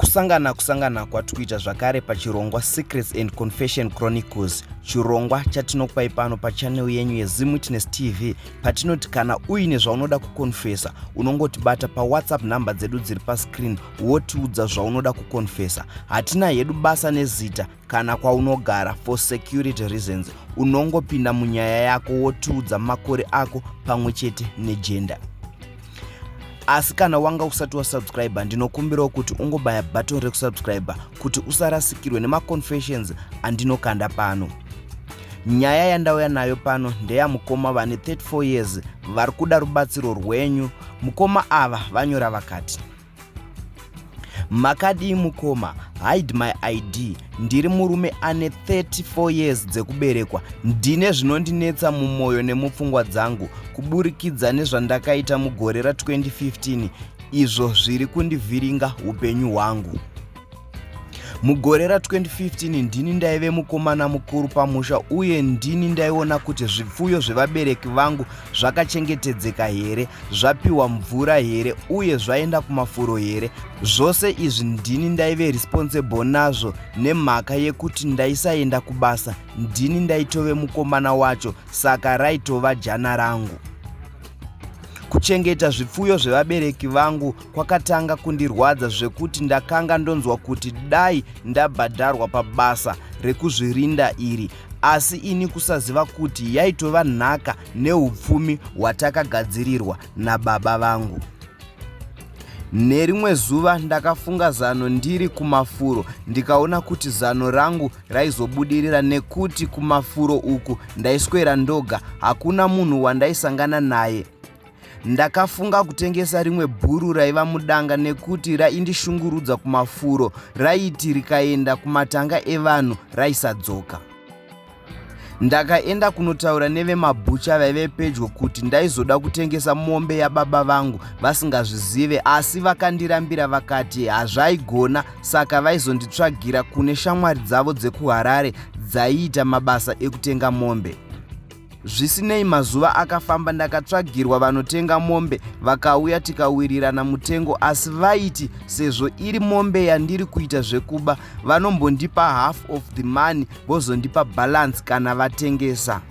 kusangana kwatikuita zvakare pachirongwa Secrets and Confession Chronicles, chirongwa chatinokupai pano pachannel yenyu yeZim Witness TV, patinoti kana uine zvaunoda kukonfesa unongotibata paWhatsApp namba dzedu dziri pascreen wotiudza zvaunoda kukonfesa. Hatina hedu basa nezita kana kwaunogara. For security reasons unongopinda munyaya yako wotiudza makore ako pamwe chete negender. Asi kana wanga usati wasubscribe ndinokumbirawo kuti ungobaya button rekusubscribe kuti usarasikirwe nemaconfessions andinokanda pano. Nyaya yandauya nayo pano ndeyamukoma vane 34 years vari kuda rubatsiro rwenyu. Mukoma ava vanyora vakati: makadi mukoma, hide my ID. Ndiri murume ane 34 years dzekuberekwa. Ndine zvinondinetsa mumwoyo nemupfungwa dzangu kuburikidza nezvandakaita mugore ra2015 izvo zviri kundivhiringa upenyu hwangu. Mugore ra2015 ndini ndaive mukomana mukuru pamusha uye ndini ndaiona kuti zvipfuyo zvevabereki vangu zvakachengetedzeka here, zvapiwa mvura here uye zvaenda kumafuro here. Zvose izvi ndini ndaive responsible nazvo nemhaka yekuti ndaisaenda kubasa. Ndini ndaitove mukomana wacho, saka raitova jana rangu. Kuchengeta zvipfuyo zvevabereki vangu kwakatanga kundirwadza zvekuti ndakanga ndonzwa kuti dai ndabhadharwa pabasa rekuzvirinda iri, asi ini kusaziva kuti yaitova nhaka neupfumi hwatakagadzirirwa nababa vangu. Nerimwe zuva ndakafunga zano ndiri kumafuro, ndikaona kuti zano rangu raizobudirira nekuti kumafuro uku ndaiswera ndoga, hakuna munhu wandaisangana naye. Ndakafunga kutengesa rimwe bhuru raiva mudanga nekuti raindishungurudza kumafuro, raiti rikaenda kumatanga evanhu raisadzoka. Ndakaenda kunotaura nevemabhucha vaive pedyo kuti ndaizoda kutengesa mombe yababa vangu vasingazvizive, asi vakandirambira vakati hazvaigona, saka vaizonditsvagira kune shamwari dzavo dzekuHarare dzaiita mabasa ekutenga mombe. Zvisinei, mazuva akafamba ndakatsvagirwa vanotenga mombe vakauya tikawirirana mutengo, asi vaiti sezvo iri mombe yandiri kuita zvekuba vanombondipa half of the money vozondipa balance kana vatengesa.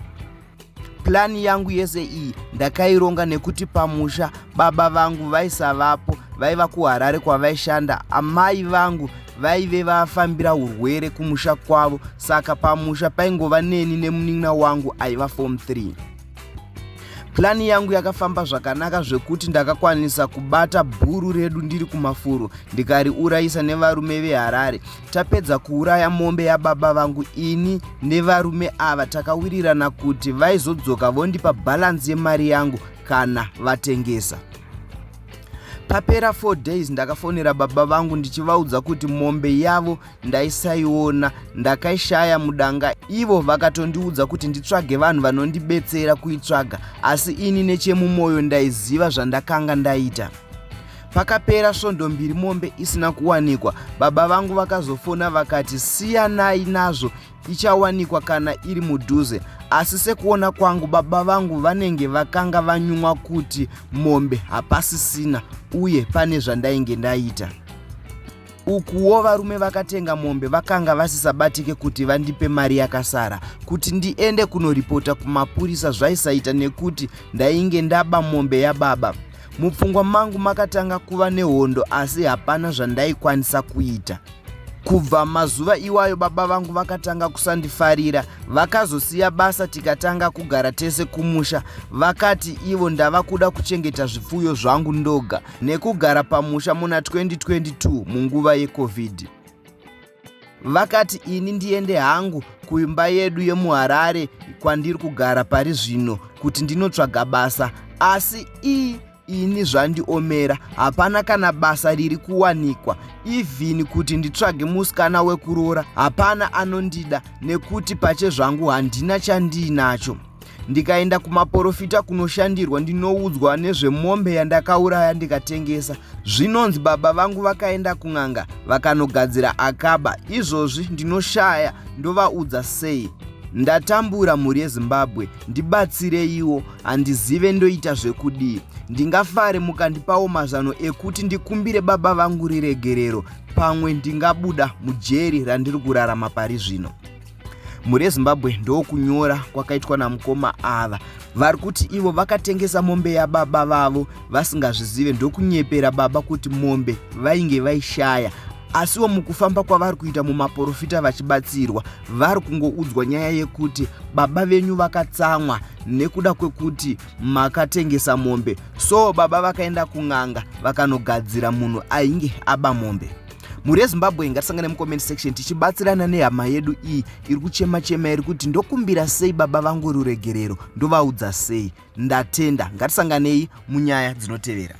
Plani yangu yese iyi ndakaironga nekuti pamusha baba vangu vaisavapo, vaiva kuHarare kwavaishanda. Amai vangu vaive vafambira urwere kumusha kwavo, saka pamusha paingova neni nemunin'ina wangu aiva form 3. Plani yangu yakafamba zvakanaka zvekuti ndakakwanisa kubata bhuru redu ndiri kumafuro ndikariurayisa nevarume veHarare. Tapedza kuuraya mombe yababa vangu, ini nevarume ava takawirirana kuti vaizodzoka vondipa balance yemari yangu kana vatengesa. Papera 4 days ndakafonera baba vangu ndichivaudza kuti mombe yavo ndaisaiona, ndakaishaya mudanga. Ivo vakatondiudza kuti nditsvage vanhu vanondibetsera kuitsvaga, asi ini nechemumwoyo ndaiziva zvandakanga ndaita. Pakapera svondo 2 mombe isina kuwanikwa. Baba vangu vakazofona vakati siyanai nazvo, ichawanikwa kana iri mudhuze. Asi sekuona kwangu baba vangu vanenge vakanga vanyumwa kuti mombe hapasisina uye pane zvandainge ndaita. Ukuwo varume vakatenga mombe vakanga vasisabatike kuti vandipe mari yakasara kuti ndiende kunoripota kumapurisa zvaisaita nekuti ndainge ndaba mombe yababa. Mupfungwa mangu makatanga kuva nehondo, asi hapana zvandaikwanisa kuita. Kubva mazuva iwayo baba vangu vakatanga kusandifarira, vakazosiya basa tikatanga kugara tese kumusha. Vakati ivo ndava kuda kuchengeta zvipfuyo zvangu ndoga nekugara pamusha muna 2022 munguva yeCovid. Vakati ini ndiende hangu kuimba yedu yemuHarare kwandiri kugara pari zvino kuti ndinotsvaga basa, asi ini zvandiomera, hapana kana basa riri kuwanikwa. Even kuti nditsvage musikana wekuroora hapana anondida nekuti pache zvangu handina chandiinacho. Ndikaenda kumaprofita kunoshandirwa ndinoudzwa nezvemombe yandakauraya ndikatengesa. Zvinonzi baba vangu vakaenda kun'anga vakanogadzira akaba. Izvozvi ndinoshaya ndovaudza sei. ndatambura mhuri yeZimbabwe, ndibatsireiwo, handizive ndoita zvekudii. Ndingafare mukandipawo mazano ekuti ndikumbire baba vangu riregerero, pamwe ndingabuda mujeri randiri kurarama pari zvino. Mhuri yeZimbabwe ndokunyora kwakaitwa namukoma ava vari kuti ivo vakatengesa mombe yababa vavo vasingazvizive, ndokunyepera baba kuti mombe vainge vaishaya. Asiwo mukufamba kwavari kuita mumaprofita vachibatsirwa, vari kungoudzwa nyaya yekuti baba venyu vakatsamwa nekuda kwekuti makatengesa mombe. So baba vakaenda kun'anga vakanogadzira munhu ainge aba mombe. Mhuri yeZimbabwe ngatisangane mucomment section tichibatsirana nehama yedu iyi iri kuchema iri kuti ndokumbira sei baba vangu ruregerero, ndovaudza sei. Ndatenda. Ngatisanganei munyaya dzinotevera.